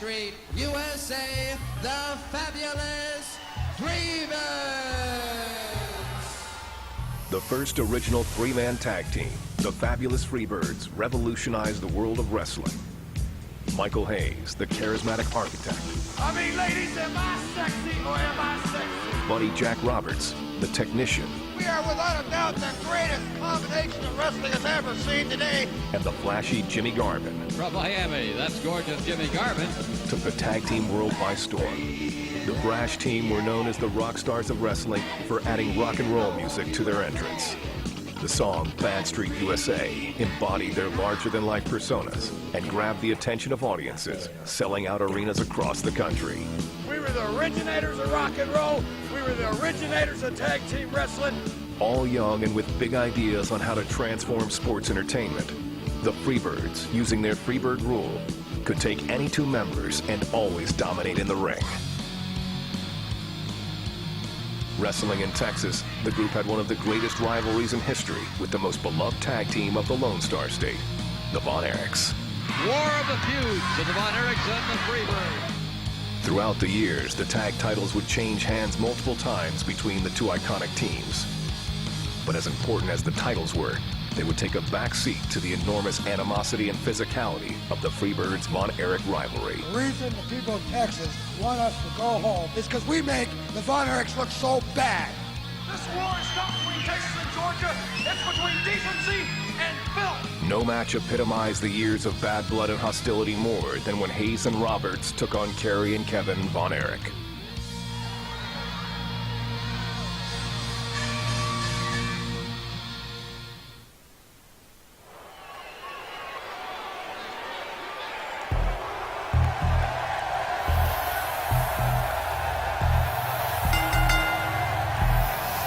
Street, USA, the Fabulous Freebirds! The first original three-man tag team, the Fabulous Freebirds, revolutionized the world of wrestling. Michael Hayes, the charismatic architect. I mean, ladies, am I sexy or am I sexy? Buddy Jack Roberts, the technician. We are without a doubt the greatest combination of wrestling has ever seen today. And the flashy Jimmy Garvin. From Miami, that's gorgeous Jimmy Garvin. Took the tag team world by storm. The brash team were known as the rock stars of wrestling for adding rock and roll music to their entrance. The song Bad Street USA embodied their larger-than-life personas and grabbed the attention of audiences, selling out arenas across the country. We were the originators of rock and roll. We were the originators of tag team wrestling. All young and with big ideas on how to transform sports entertainment, the Freebirds, using their Freebird rule, could take any two members and always dominate in the ring. Wrestling in Texas, the group had one of the greatest rivalries in history with the most beloved tag team of the Lone Star State, the Von Erichs. War of the feuds of the Von Erichs and the Freebirds. Throughout the years, the tag titles would change hands multiple times between the two iconic teams. But as important as the titles were, they would take a back seat to the enormous animosity and physicality of the Freebirds Von Erich rivalry. The reason the people of Texas want us to go home is because we make the Von Erichs look so bad. This war is not between Texas and Georgia. It's between decency and filth. No match epitomized the years of bad blood and hostility more than when Hayes and Roberts took on Kerry and Kevin Von Erich.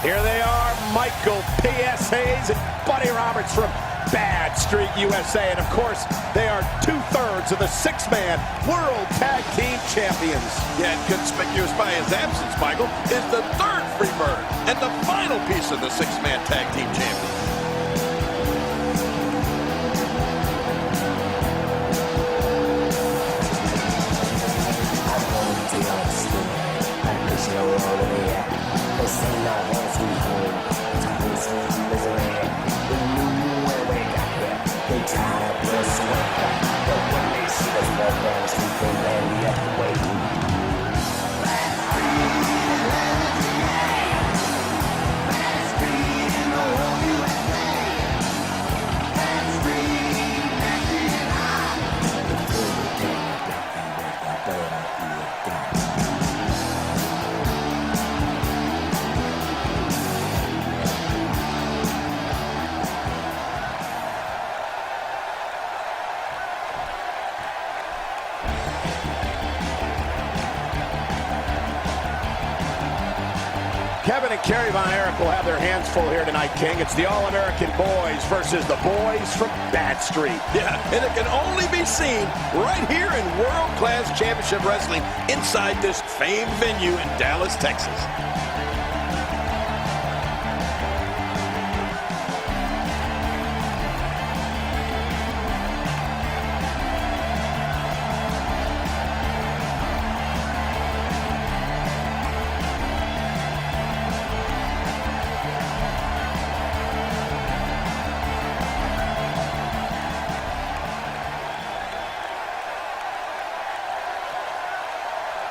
Here they are, Michael P.S. Hayes and Buddy Roberts from Bad Street, USA. And of course, they are 2/3 of the six-man World Tag Team Champions. Yet conspicuous by his absence, Michael, is the third Freebird and the final piece of the six-man Tag Team Champions. Kevin and Kerry Von Erich will have their hands full here tonight, King. It's the All-American Boys versus the boys from Bad Street. Yeah, and it can only be seen right here in world-class championship wrestling inside this famed venue in Dallas, Texas.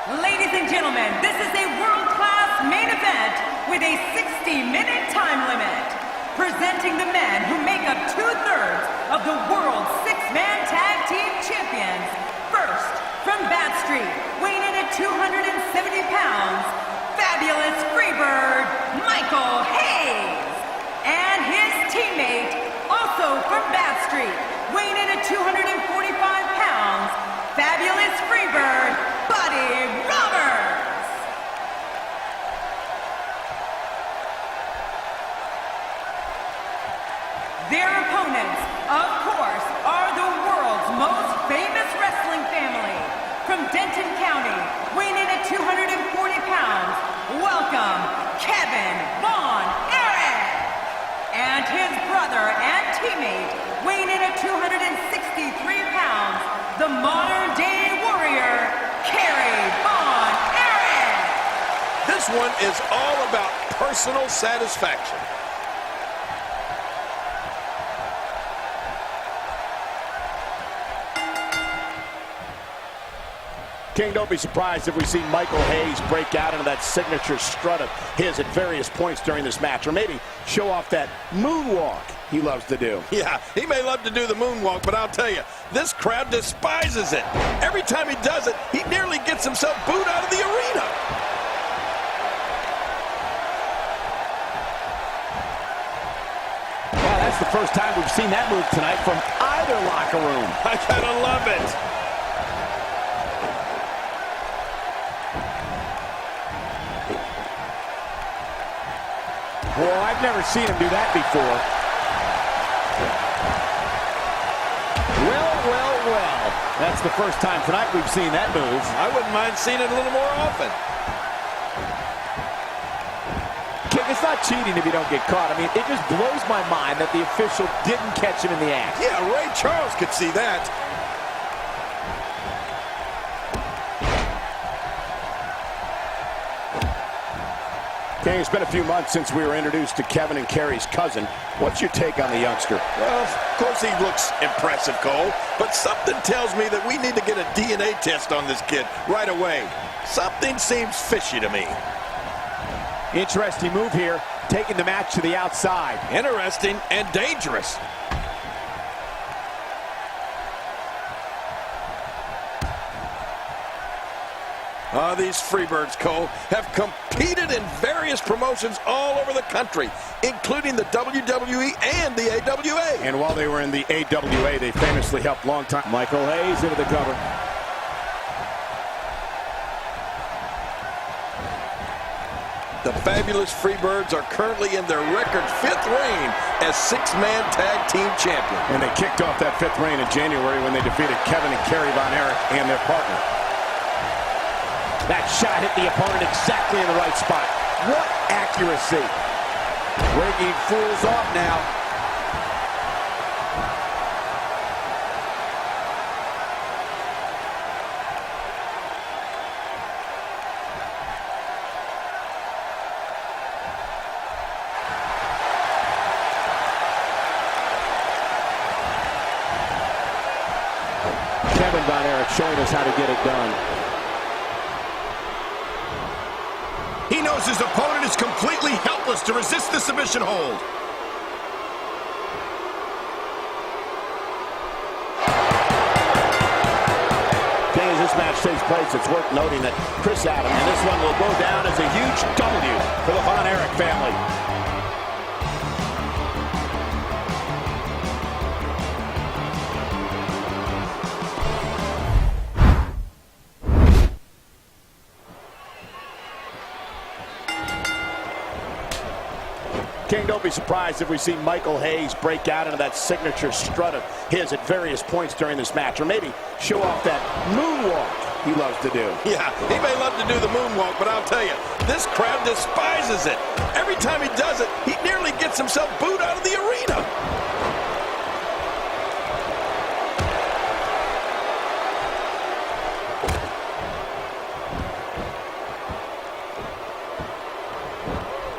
Ladies and gentlemen, this is a world-class main event with a 60-minute time limit. Presenting the men who make up 2/3 of the world's six-man tag team champions. First, from Bad Street, weighing in at 270 pounds, Fabulous Freebird Michael Hayes. And his teammate, also from Bad Street, weighing in at 245 pounds, Fabulous Freebird Buddy Roberts. Their opponents, of course, are the world's most famous wrestling family. From Denton County, weighing in at 240 pounds, welcome Kevin Von Erich. And his brother and teammate, weighing in at 263 pounds, the modern-day warrior, This one is all about personal satisfaction. King, don't be surprised if we see Michael Hayes break out into that signature strut of his at various points during this match, or maybe show off that moonwalk he loves to do. Yeah, he may love to do the moonwalk, but I'll tell you, this crowd despises it. Every time he does it, he nearly gets himself booed out of the arena. Wow, that's the first time we've seen that move tonight from either locker room. I gotta love it. Well, I've never seen him do that before. Well. That's the first time tonight we've seen that move. I wouldn't mind seeing it a little more often. King, it's not cheating if you don't get caught. I mean, it just blows my mind that the official didn't catch him in the act. Yeah, Ray Charles could see that. King, it's been a few months since we were introduced to Kevin and Kerry's cousin. What's your take on the youngster? Well, of course he looks impressive, Cole, but something tells me that we need to get a DNA test on this kid right away. Something seems fishy to me. Interesting move here, taking the match to the outside. Interesting and dangerous. These Freebirds, Cole, have competed in various promotions all over the country, including the WWE and the AWA. And while they were in the AWA, they famously helped longtime Michael Hayes into the cover. The Fabulous Freebirds are currently in their record 5th reign as 6-man tag team champion. And they kicked off that 5th reign in January when they defeated Kevin and Kerry Von Erich and their partner. That shot hit the opponent exactly in the right spot. What accuracy. Waking fools off now. Kevin Von Erich showing us how to get it done. He knows his opponent is completely helpless to resist the submission hold. Okay, as this match takes place, it's worth noting that Chris Adams, and this one will go down as a huge W for the Von Erich family. King, don't be surprised if we see Michael Hayes break out into that signature strut of his at various points during this match, or maybe show off that moonwalk he loves to do. Yeah, he may love to do the moonwalk, but I'll tell you, this crowd despises it. Every time he does it, he nearly gets himself booed out of the arena.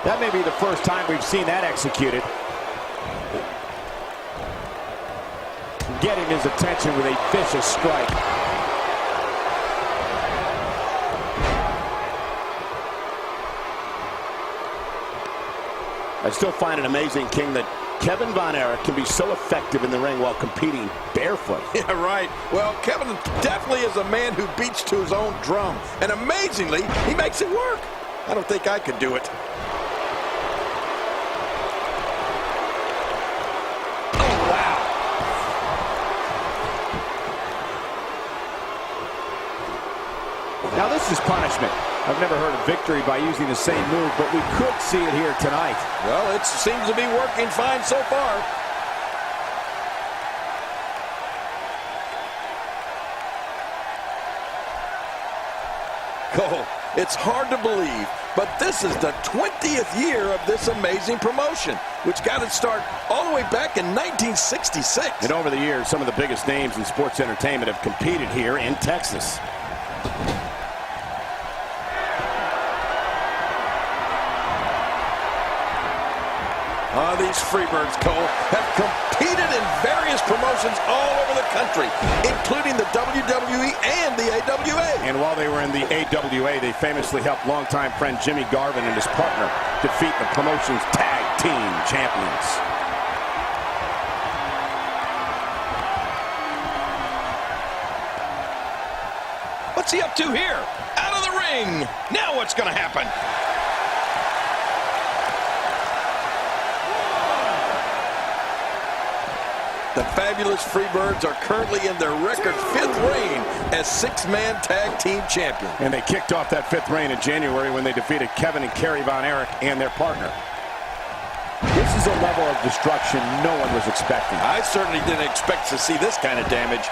That may be the first time we've seen that executed. Getting his attention with a vicious strike. I still find it amazing, King, that Kevin Von Erich can be so effective in the ring while competing barefoot. Yeah, right. Well, Kevin definitely is a man who beats to his own drum. And amazingly, he makes it work. I don't think I could do it. Now this is punishment. I've never heard of victory by using the same move, but we could see it here tonight. Well, it seems to be working fine so far. Cole, it's hard to believe, but this is the 20th year of this amazing promotion, which got its start all the way back in 1966. And over the years, some of the biggest names in sports entertainment have competed here in Texas. These Freebirds, Cole, have competed in various promotions all over the country, including the WWE and the AWA. And while they were in the AWA, they famously helped longtime friend Jimmy Garvin and his partner defeat the promotion's tag team champions. What's he up to here? Out of the ring. Now what's going to happen? The Fabulous Freebirds are currently in their record 5th reign as 6-man tag team champions. And they kicked off that 5th reign in January when they defeated Kevin and Kerry Von Erich and their partner. This is a level of destruction no one was expecting. I certainly didn't expect to see this kind of damage.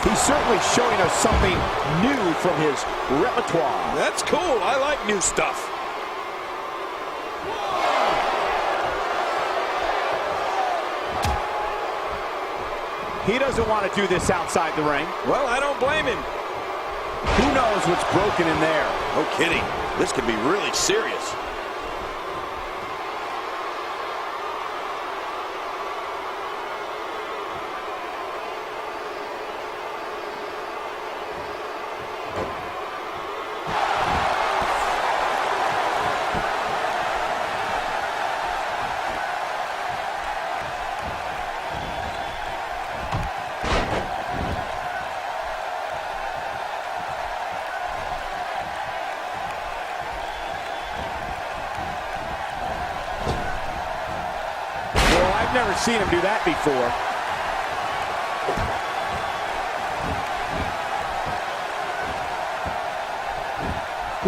He's certainly showing us something new from his repertoire. That's cool. I like new stuff. He doesn't want to do this outside the ring. Well, I don't blame him. Who knows what's broken in there? No kidding. This could be really serious. Never seen him do that before.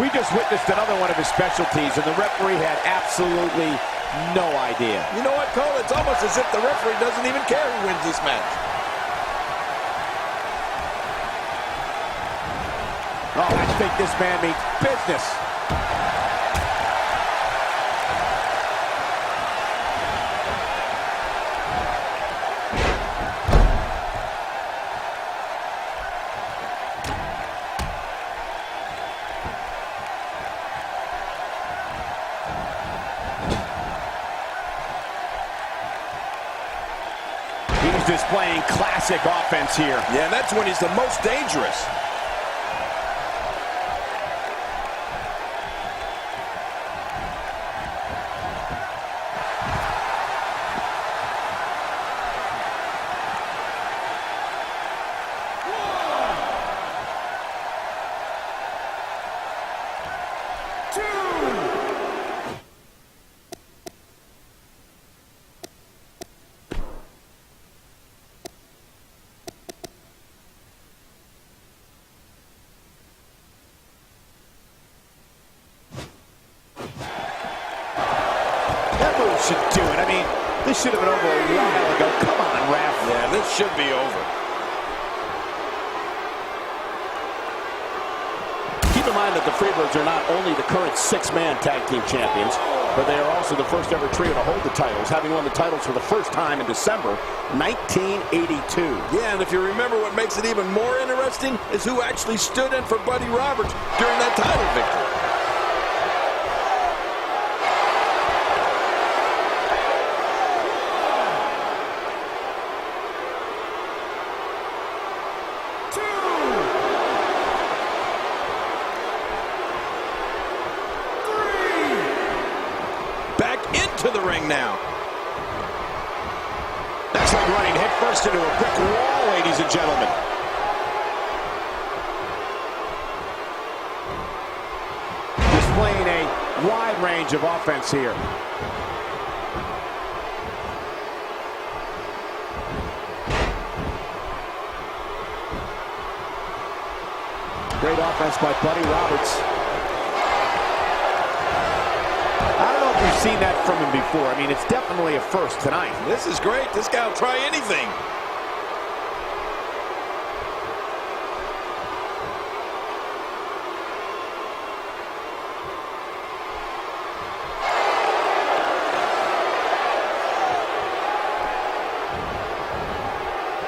We just witnessed another one of his specialties, and the referee had absolutely no idea. You know what, Cole? It's almost as if the referee doesn't even care who wins this match. Oh, I think this man means business. He's displaying classic offense here. Yeah, and that's when he's the most dangerous. Should do it. I mean, this should have been over a while ago. Come on, ref. Yeah, this should be over. Keep in mind that the Freebirds are not only the current 6-man tag team champions, but they are also the first ever trio to hold the titles, having won the titles for the first time in December 1982. Yeah, and if you remember, what makes it even more interesting is who actually stood in for Buddy Roberts during that title victory. To the ring now. That's like running headfirst into a brick wall, ladies and gentlemen. Displaying a wide range of offense here. Great offense by Buddy Roberts. I don't know if we've seen that from him before. I mean, it's definitely a first tonight. This is great. This guy will try anything.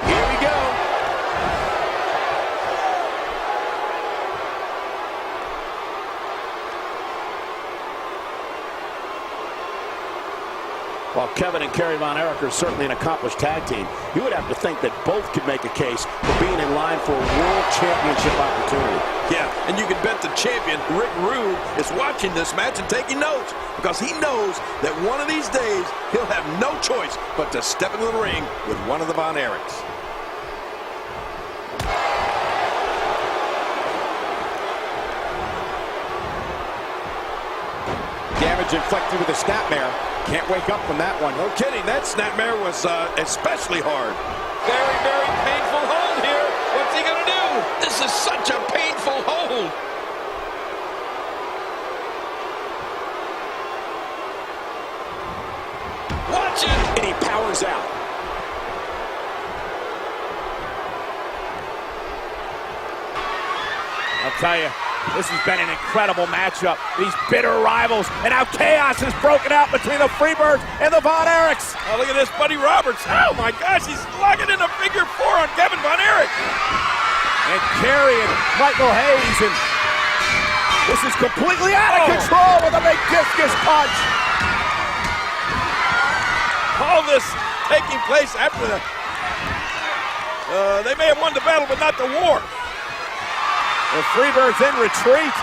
Here we go. While Kevin and Kerry Von Erich are certainly an accomplished tag team, you would have to think that both could make a case for being in line for a world championship opportunity. Yeah, and you can bet the champion, Rick Rude, is watching this match and taking notes because he knows that one of these days he'll have no choice but to step into the ring with one of the Von Erichs. Damage inflicted with a snapmare. Can't wake up from that one. No kidding, that snapmare was especially hard. Very, very painful hold here. What's he gonna do? This is such a painful hold. Watch it. And he powers out. I'll tell you, this has been an incredible matchup. These bitter rivals, and how chaos has broken out between the Freebirds and the Von Erichs. Oh, look at this, Buddy Roberts. Oh, my gosh, he's locking in a figure 4 on Kevin Von Erich. And Kerry and Michael Hayes, and this is completely out of control with a big discus punch. All this taking place after the... they may have won the battle, but not the war. The Freebirds in retreat.